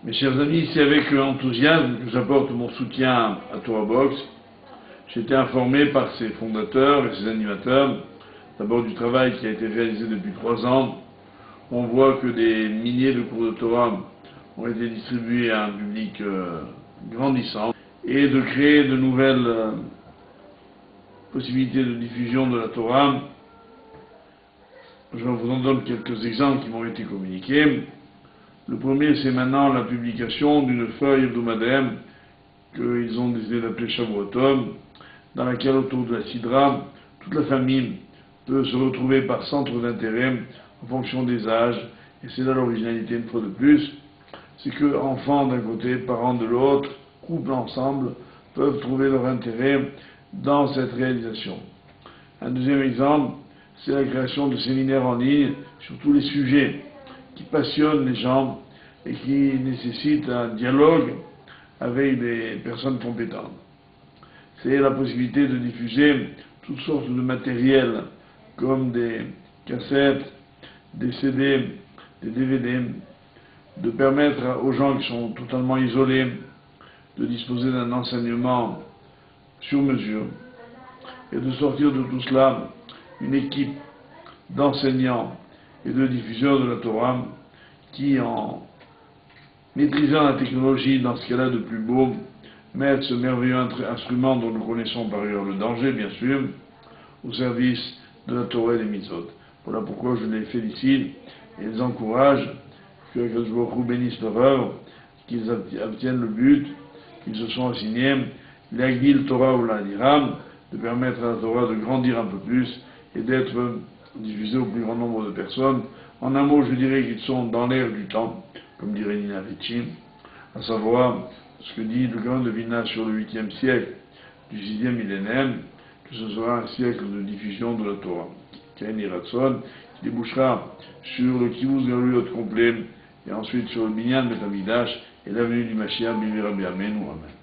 Mes chers amis, c'est avec enthousiasme que j'apporte mon soutien à TorahBox. J'ai été informé par ses fondateurs et ses animateurs, d'abord du travail qui a été réalisé depuis 3 ans. On voit que des milliers de cours de Torah ont été distribués à un public grandissant et de créer de nouvelles possibilités de diffusion de la Torah. Je vous en donne quelques exemples qui m'ont été communiqués. Le premier, c'est maintenant la publication d'une feuille hebdomadaire qu'ils ont décidé d'appeler Shavuotom, dans laquelle, autour de la Sidra, toute la famille peut se retrouver par centre d'intérêt en fonction des âges. Et c'est là l'originalité, une fois de plus, c'est que enfants d'un côté, parents de l'autre, couple ensemble, peuvent trouver leur intérêt dans cette réalisation. Un deuxième exemple, c'est la création de séminaires en ligne sur tous les sujets qui passionnent les gens et qui nécessitent un dialogue avec des personnes compétentes. C'est la possibilité de diffuser toutes sortes de matériel comme des cassettes, des CD, des DVD, de permettre aux gens qui sont totalement isolés de disposer d'un enseignement sur mesure et de sortir de tout cela une équipe d'enseignants et de diffuseurs de la Torah qui, en maîtrisant la technologie dans ce qu'elle a de plus beau, mettent ce merveilleux instrument dont nous connaissons par ailleurs le danger, bien sûr, au service de la Torah et des mitzvot. Voilà pourquoi je les félicite et les encourage, que Akadosh Baruch Hu bénisse leur œuvre, qu'ils obtiennent le but qu'ils se sont assignés, l'Agdil Torah ou l'Adiram, de permettre à la Torah de grandir un peu plus et d'être diffusée au plus grand nombre de personnes. En un mot, je dirais qu'ils sont dans l'ère du temps, comme dirait Nina Ricci, à savoir ce que dit le grand de Vilna sur le 8e siècle du 6e millénaire, que ce sera un siècle de diffusion de la Torah, Kain Iratson, qui débouchera sur le Kivuz Galuot complet, et ensuite sur le Binyan Bet Hamikdash et l'avenue du Mashiach, Bimira Bi'amenu, Amen.